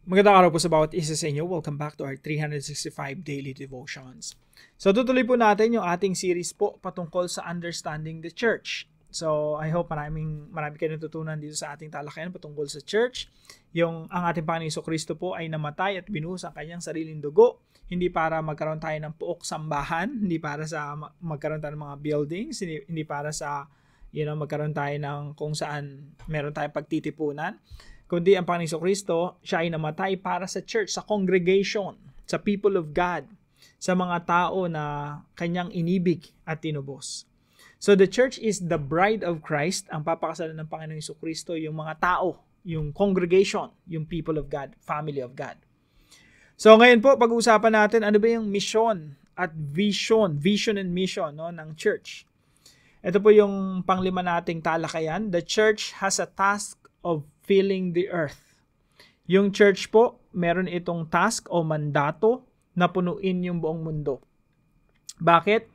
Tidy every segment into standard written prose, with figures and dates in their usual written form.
Magandang araw po sa bawat isa sa inyo. Welcome back to our 365 Daily Devotions. So tutuloy po natin yung ating series po patungkol sa understanding the church. So I hope marami kayo natutunan dito sa ating talakayan patungkol sa church. Ang ating Panginoong Jesucristo po ay namatay at binuhos ang kanyang sariling dugo. Hindi para magkaroon tayo ng puok sambahan, hindi para sa magkaroon tayo ng mga buildings, hindi para sa magkaroon tayo ng kung saan meron tayong pagtitipunan. Kundi ang Panginoong Jesucristo, siya ay namatay para sa church, sa congregation, sa people of God, sa mga tao na kanyang inibig at tinubos. So the church is the bride of Christ. Ang papakasalan ng Panginoong Jesucristo, yung mga tao, yung congregation, yung people of God, family of God. So ngayon po, pag-uusapan natin ano ba yung mission at vision and mission ng church. Ito po yung panglima nating talakayan. The church has a task of filling the earth. Yung church po, meron itong task o mandato na punuin yung buong mundo. Bakit?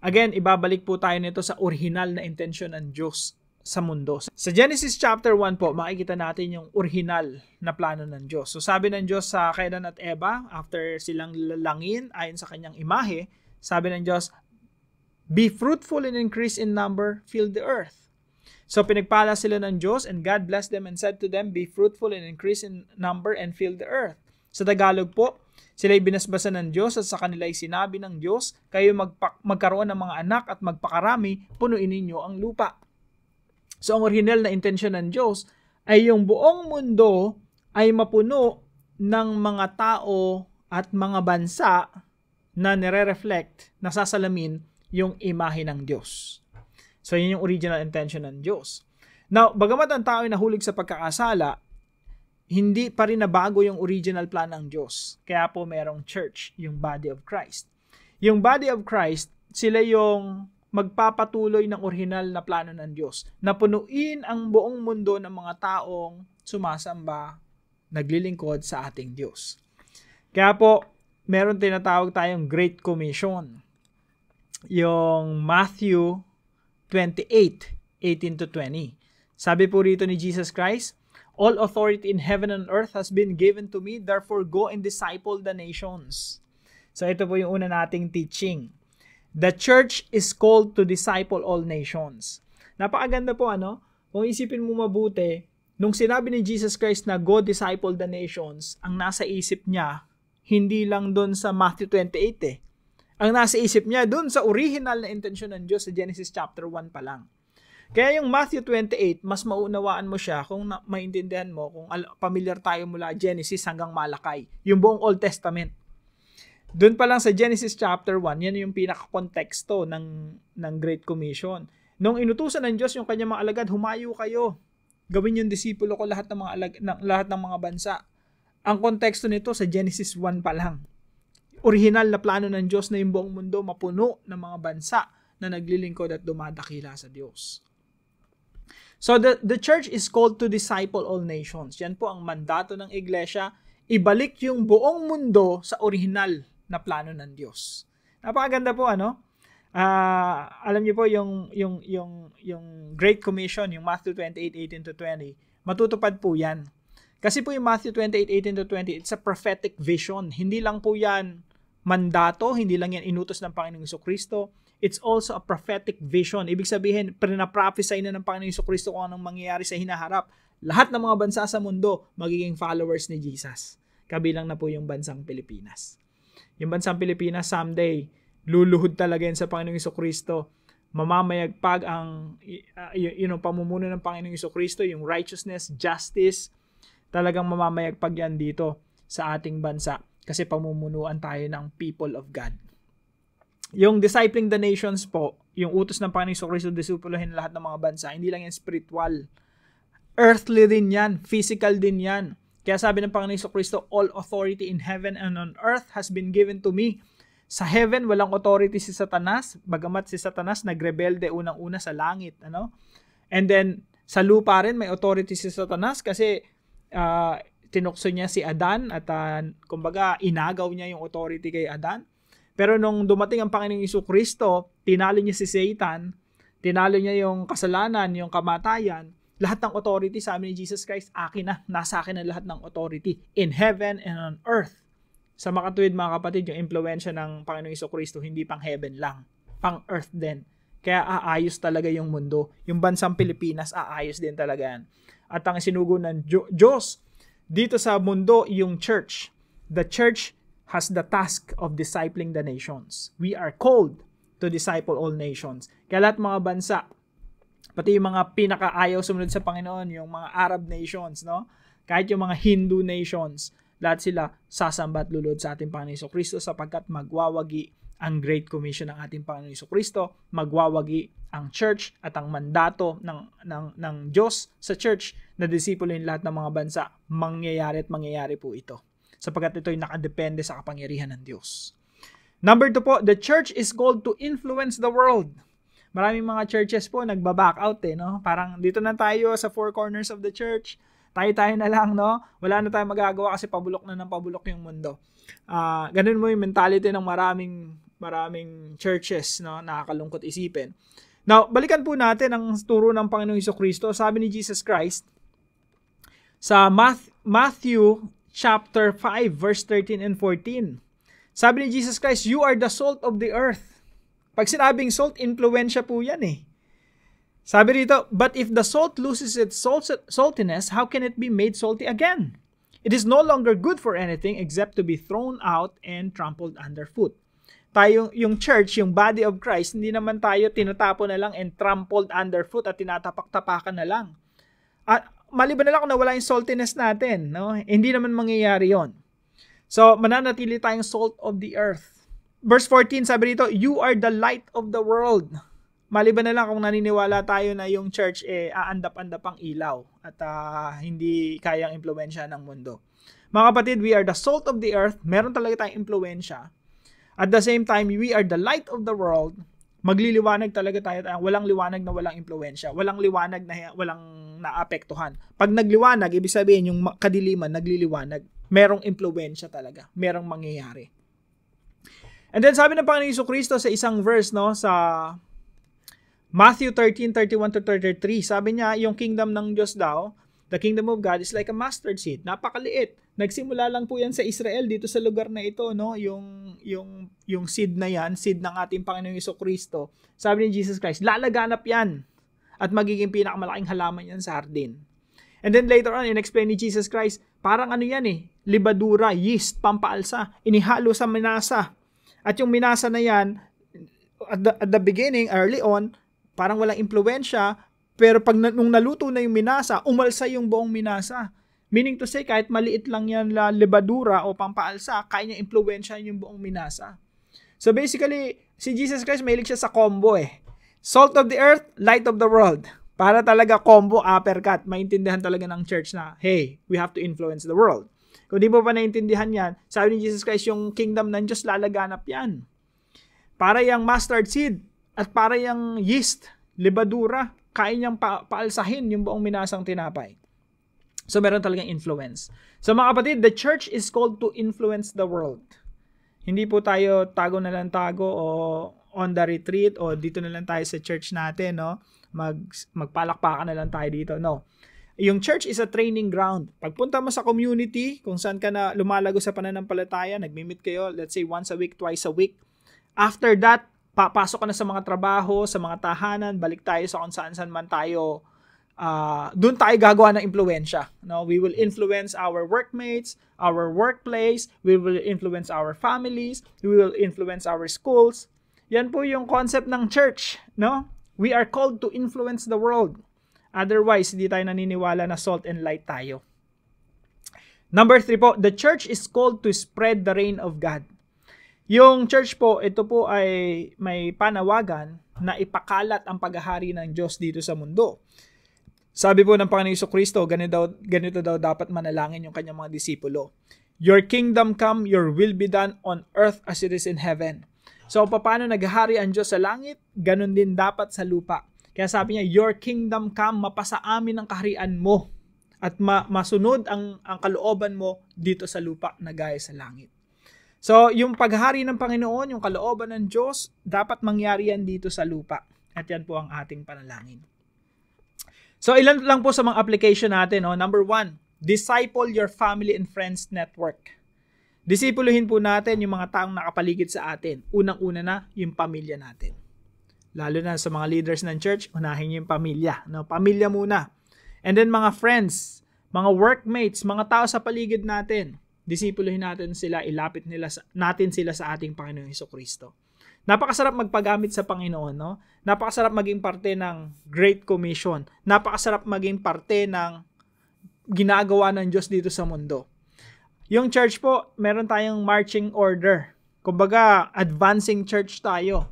Again, ibabalik po tayo nito sa original na intensyon ng Diyos sa mundo. Sa Genesis chapter 1 po, makikita natin yung original na plano ng Diyos. So sabi ng Diyos sa kay Adan at Eva, after silang lalangin ayon sa kanyang imahe, sabi ng Diyos, "Be fruitful and increase in number, fill the earth." So pinagpala sila ng Diyos, and God blessed them and said to them, "Be fruitful and increase in number and fill the earth." Sa Tagalog po, sila'y binasbasan ng Diyos at sa kanila'y sinabi ng Diyos, "Kayo magkaroon ng mga anak at magpakarami, punuin ninyo ang lupa." So ang original na intensyon ng Diyos ay yung buong mundo ay mapuno ng mga tao at mga bansa na nire-reflect, nasasalamin yung imahe ng Diyos. So, yun yung original intention ng Diyos. Now, bagamat ang tao ay nahulog sa pagkakasala, hindi pa rin nabago yung original plan ng Diyos. Kaya po merong church, yung body of Christ. Yung body of Christ, sila yung magpapatuloy ng original na plano ng Diyos. Na punuin ang buong mundo ng mga taong sumasamba, naglilingkod sa ating Diyos. Kaya po, meron tinatawag tayong Great Commission. Yung Matthew 28:18-20. Sabi po rito ni Jesus Christ, "All authority in heaven and earth has been given to me, therefore go and disciple the nations." So ito po yung una nating teaching. The church is called to disciple all nations. Napakaganda po kung isipin mo mabuti, nung sinabi ni Jesus Christ na go disciple the nations, ang nasa isip niya, hindi lang doon sa Matthew 28 Ang nasa isip niya doon sa original na intensyon ng Diyos sa Genesis chapter 1 pa lang. Kaya yung Matthew 28, mas maunawaan mo siya kung maintindihan mo, kung familiar tayo mula Genesis hanggang Malakay, yung buong Old Testament. Doon pa lang sa Genesis chapter 1, yan yung pinaka-konteksto ng Great Commission. Nung inutusan ng Diyos yung kanyang mga alagad, humayo kayo, gawin yung disipulo ko lahat ng mga bansa. Ang konteksto nito sa Genesis 1 pa lang. Original na plano ng Diyos na yung buong mundo mapuno ng mga bansa na naglilingkod at dumadakila sa Diyos. So the church is called to disciple all nations. Yan po ang mandato ng iglesia, ibalik yung buong mundo sa original na plano ng Diyos. Napakaganda po alam niyo po yung Great Commission, yung Matthew 28:18-20, matutupad po yan. Kasi po yung Matthew 28:18-20, it's a prophetic vision. Hindi lang po yan mandato, hindi lang yan inutos ng Panginoong Jesucristo. It's also a prophetic vision. Ibig sabihin, pinaprophesy na ng Panginoong Jesucristo kung anong mangyayari sa hinaharap. Lahat ng mga bansa sa mundo magiging followers ni Jesus. Kabilang na po yung bansang Pilipinas. Yung bansang Pilipinas someday, luluhod talaga yan sa Panginoong Jesucristo. Mamamayagpag ang pamumuno ng Panginoong Jesucristo, yung righteousness, justice, talagang mamamayagpag yan dito sa ating bansa kasi pamumunuan tayo ng people of God. Yung discipling the nations po, yung utos ng Panginoong Jesucristo, disipuluhin lahat ng mga bansa, hindi lang yan spiritual. Earthly din yan, physical din yan. Kaya sabi ng Panginoong Jesucristo, "All authority in heaven and on earth has been given to me." Sa heaven, walang authority si Satanas, bagamat si Satanas nagrebelde unang-una sa langit. And then, sa lupa rin, may authority si Satanas kasi tinukso niya si Adan at kumbaga inagaw niya yung authority kay Adan. Pero nung dumating ang Panginoong Jesucristo, tinalo niya si Satan, tinalo niya yung kasalanan, yung kamatayan, Lahat ng authority, sabi ni Jesus Christ, akin na, nasa akin ang lahat ng authority in heaven and on earth. Sa makatuwid mga kapatid, yung impluwensya ng Panginoong Jesucristo, hindi pang heaven lang, pang earth din. Kaya aayos talaga yung mundo. Yung bansang Pilipinas, aayos din talaga yan. At ang sinugo ng Diyos dito sa mundo, yung church. The church has the task of discipling the nations. We are called to disciple all nations. Kaya lahat mga bansa, pati yung mga pinakaayaw sumunod sa Panginoon, yung mga Arab nations, no? Kahit yung mga Hindu nations, lahat sila sasamba at lulod sa ating Panginoon Jesucristo sapagkat magwawagi ang Great Commission ng ating Panginoon Jesucristo, magwawagi ang church at ang mandato ng Diyos sa church na disipulohin lahat ng mga bansa. Mangyayari po ito sapagkat ito'y nakadepende sa kapangyarihan ng Diyos. Number 2 po, the church is called to influence the world. Maraming mga churches po nagba-back out no? Parang dito na tayo sa four corners of the church. Tayo na lang, no? Wala na tayong magagawa kasi pabulok na ng pabulok yung mundo. Ganun mo yung mentality ng maraming churches, no? Nakakalungkot isipin. Now, balikan po natin ang turo ng Panginoong Jesucristo. Sabi ni Jesus Christ sa Matthew chapter 5 verse 13 and 14. Sabi ni Jesus Christ, you are the salt of the earth. Pag sinabing salt, influensya po yan eh. Sabi rito, but if the salt loses its saltiness, how can it be made salty again? It is no longer good for anything except to be thrown out and trampled underfoot. Yung church, yung body of Christ, hindi naman tayo tinatapon na lang and trampled underfoot at tinatapak-tapakan na lang. At maliban na lang kung nawala yung saltiness natin, no? Hindi naman mangyayari yon. So, mananatili tayong salt of the earth. Verse 14, sabi dito, you are the light of the world. Maliban na lang kung naniniwala tayo na yung church aandap-andap ang ilaw at hindi kayang impluwensya ng mundo. Mga kapatid, we are the salt of the earth. Meron talaga tayong impluwensya. At the same time, we are the light of the world. Magliliwanag talaga tayo. Walang liwanag na walang impluwensya. Walang liwanag na walang naapektuhan. Pag nagliwanag, ibig sabihin yung kadiliman nagliliwanag. Merong impluwensya talaga. Merong mangyayari. And then sabi ng Panginoon Jesucristo sa isang verse, no, sa Matthew 13:31-33, sabi niya, yung kingdom ng Diyos daw, the kingdom of God is like a mustard seed. Napakaliit. Nagsimula lang po yan sa Israel dito sa lugar na ito, no, yung seed na yan, seed ng ating Panginoong Jesucristo. Sabi ni Jesus Christ, lalaganap yan at magiging pinakamalaking halaman yan sa hardin. And then later on, in-explain ni Jesus Christ, parang ano yan libadura, yeast, pampaalsa, inihalo sa minasa. At yung minasa na yan, at the beginning, early on, parang walang impluwensya, pero pag nung naluto na yung minasa, umalsa yung buong minasa. Meaning to say, kahit maliit lang yan la libadura o pampaalsa, kaya niya impluwensya yung buong minasa. So basically, si Jesus Christ mahilig siya sa combo Salt of the earth, light of the world. Para talaga combo, uppercut. Maintindihan talaga ng church na, hey, we have to influence the world. Kung di mo pa naintindihan yan, sabi ni Jesus Christ, yung kingdom ng Diyos lalaganap yan. Para yung mustard seed at para yung yeast, libadura, kaya niyang paalsahin yung buong minasang tinapay. So meron talagang influence. So mga kapatid, the church is called to influence the world. Hindi po tayo tago na lang tago o on the retreat o dito na lang tayo sa church natin, no? Magpalakpakan na lang tayo dito. No. Yung church is a training ground. Pagpunta mo sa community, kung saan ka na lumalago sa pananampalataya, nagmi-meet kayo, let's say once a week, twice a week. After that, papasok ka na sa mga trabaho, sa mga tahanan, balik tayo sa kung saan man tayo, doon tayo gagawa ng impluwensya. No? We will influence our workmates, our workplace, we will influence our families, we will influence our schools. Yan po yung concept ng church, no? We are called to influence the world. Otherwise, hindi tayo naniniwala na salt and light tayo. Number 3 po, the church is called to spread the reign of God. Yung church po, ito po ay may panawagan na ipakalat ang paghahari ng Diyos dito sa mundo. Sabi po ng Panginoon Jesucristo, ganito daw dapat manalangin yung kanyang mga disipulo. Your kingdom come, your will be done on earth as it is in heaven. So, paano naghahari ang Diyos sa langit? Ganon din dapat sa lupa. Kaya sabi niya, your kingdom come, mapasa amin ang kaharian mo at masunod ang kalooban mo dito sa lupa na gaya sa langit. So, yung paghahari ng Panginoon, yung kalooban ng Diyos, dapat mangyari yan dito sa lupa. At yan po ang ating panalangin. So, ilan lang po sa mga application natin. No? Number 1, disciple your family and friends network. Disipuluhin po natin yung mga taong nakapaligid sa atin. Unang-una na, yung pamilya natin. Lalo na sa mga leaders ng church, unahin yung pamilya. No? Pamilya muna. And then mga friends, mga workmates, mga tao sa paligid natin. Disipuluhin natin sila, ilapit natin sila sa ating Panginoong Hesukristo. Napakasarap magpagamit sa Panginoon, no? Napakasarap maging parte ng Great Commission. Napakasarap maging parte ng ginagawa ng Diyos dito sa mundo. Yung church po, meron tayong marching order. Kumbaga, advancing church tayo.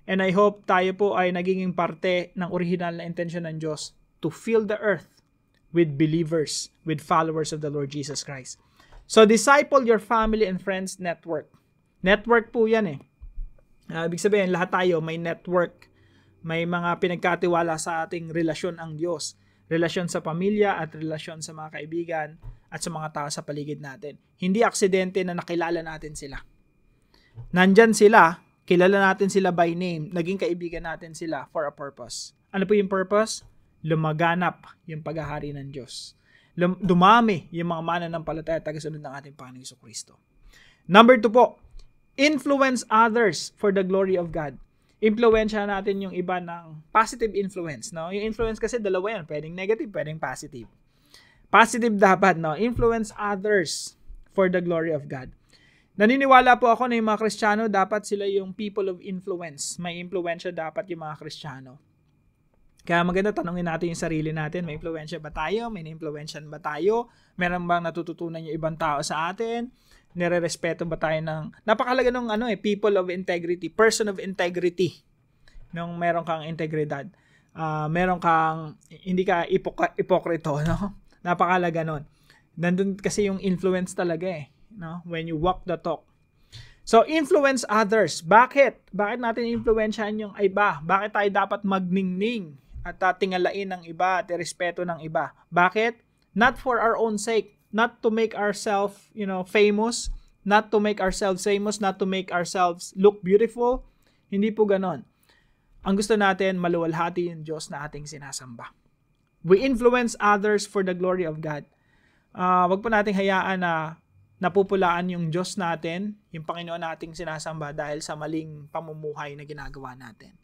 And I hope tayo po ay nagiging parte ng original na intensyon ng Diyos to fill the earth with believers, with followers of the Lord Jesus Christ. So, disciple your family and friends network. Network po yan eh. Ibig sabihin, lahat tayo may network. May mga pinagkatiwala sa ating relasyon ang Diyos. Relasyon sa pamilya at relasyon sa mga kaibigan at sa mga tao sa paligid natin. Hindi aksidente na nakilala natin sila. Nandyan sila, kilala natin sila by name, naging kaibigan natin sila for a purpose. Ano po yung purpose? Lumaganap yung paghahari ng Diyos. Dumami yung mga mananampalataya at tagasunod ng ating Panginoong Hesukristo. Number 2 po, influence others for the glory of God. Impluwensya natin yung iba ng positive influence. No? Yung influence kasi dalawa yan. Pwedeng negative, pwedeng positive. Positive dapat, no? Influence others for the glory of God. Naniniwala po ako na yung mga Kristiyano, dapat sila yung people of influence. May impluwensya dapat yung mga Kristiyano. Kaya maganda tanungin natin yung sarili natin, may impluwensya ba tayo? May impluwensyan ba tayo? Meron bang natututunan yung ibang tao sa atin? Nire-respeto ba tayo ng napakalaga ng people of integrity, person of integrity. Nung meron kang integridad, meron kang hindi ka ipokrito, no? Napakalaga nun. Nandun kasi yung influence talaga eh, no? When you walk the talk. So, influence others. Bakit? Bakit natin influensyahan yung iba? Bakit tayo dapat magningning at tingalain ng iba at respeto ng iba? Bakit? Not for our own sake, not to make ourselves, famous, not to make ourselves famous, not to make ourselves look beautiful. Hindi po ganon. Ang gusto natin, maluwalhati yung Diyos na ating sinasamba. We influence others for the glory of God. Wag po nating hayaan na napupulaan yung Diyos natin, yung Panginoon nating sinasamba dahil sa maling pamumuhay na ginagawa natin.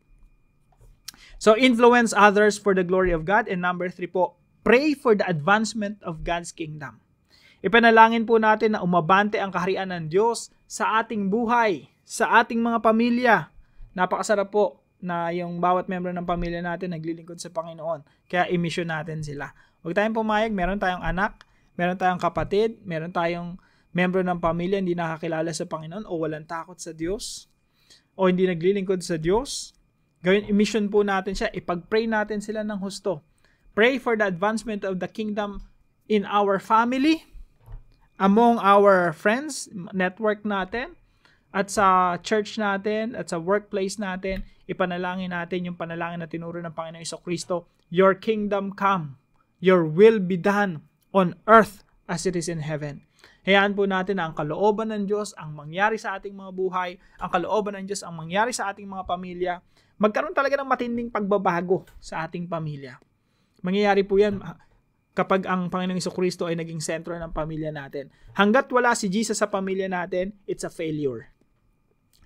So, influence others for the glory of God. And number 3 po, pray for the advancement of God's kingdom. Ipanalangin po natin na umabante ang kaharian ng Diyos sa ating buhay, sa ating mga pamilya. Napakasarap po na yung bawat membro ng pamilya natin naglilingkod sa Panginoon. Kaya i-mission natin sila. Huwag tayong pumayag, meron tayong anak, meron tayong kapatid, meron tayong membro ng pamilya hindi nakakilala sa Panginoon o walang takot sa Diyos o hindi naglilingkod sa Diyos. Gawin, i-mission po natin siya, ipag-pray natin sila ng husto. Pray for the advancement of the kingdom in our family, among our friends, network natin, at sa church natin, at sa workplace natin. Ipanalangin natin yung panalangin na tinuro ng Panginoon Hesukristo. Your kingdom come, your will be done on earth as it is in heaven. Hayaan po natin na ang kalooban ng Diyos ang mangyari sa ating mga buhay, ang kalooban ng Diyos ang mangyari sa ating mga pamilya. Magkaroon talaga ng matinding pagbabago sa ating pamilya. Mangyayari po yan kapag ang Panginoong Hesukristo ay naging sentro ng pamilya natin. Hanggat wala si Jesus sa pamilya natin, it's a failure.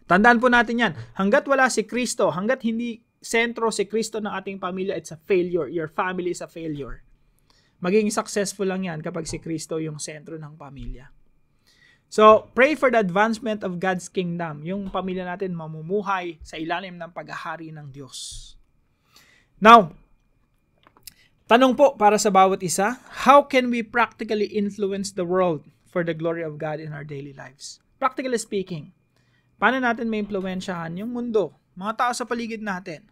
Tandaan po natin yan. Hanggat wala si Kristo, hanggat hindi sentro si Kristo ng ating pamilya, it's a failure. Your family is a failure. Magiging successful lang yan kapag si Kristo yung sentro ng pamilya. So, pray for the advancement of God's kingdom. Yung pamilya natin mamumuhay sa ilalim ng paghahari ng Diyos. Now, tanong po para sa bawat isa, how can we practically influence the world for the glory of God in our daily lives? Practically speaking, paano natin may impluwensyahan yung mundo, mga tao sa paligid natin,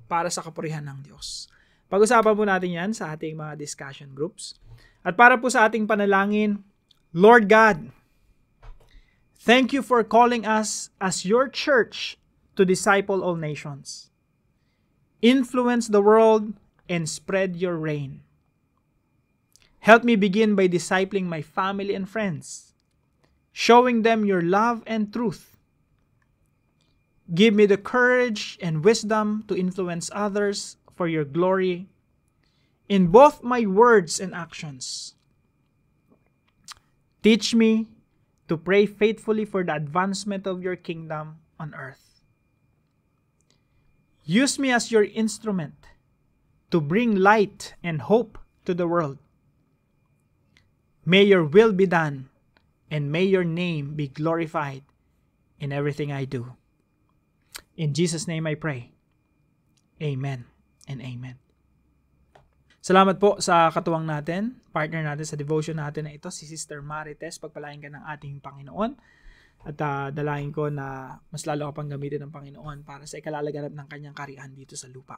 para sa kapurihan ng Diyos? Pag-usapan po natin yan sa ating mga discussion groups. At para po sa ating panalangin, Lord God, thank you for calling us as your church to disciple all nations. Influence the world and spread your reign. Help me begin by discipling my family and friends, showing them your love and truth. Give me the courage and wisdom to influence others for your glory. in both my words and actions. Teach me to pray faithfully for the advancement of your kingdom on earth. Use me as your instrument to bring light and hope to the world. May your will be done, and may your name be glorified in everything I do. In Jesus' name I pray. Amen and amen. Salamat po sa katuwang natin, partner natin sa devotion natin na ito, si Sister Marites. Pagpalain ka ng ating Panginoon. At dalangin ko na mas lalo ka pang gamitin ng Panginoon para sa ikalalaganap ng kanyang kariyan dito sa lupa.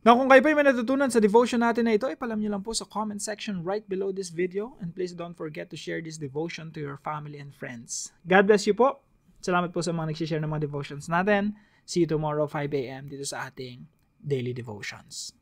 Now, kung kayo pa yung may natutunan sa devotion natin na ito, ipalam nyo lang po sa comment section right below this video. And please don't forget to share this devotion to your family and friends. God bless you po. Salamat po sa mga nagsishare ng mga devotions natin. See you tomorrow 5 a.m. dito sa ating Daily Devotions.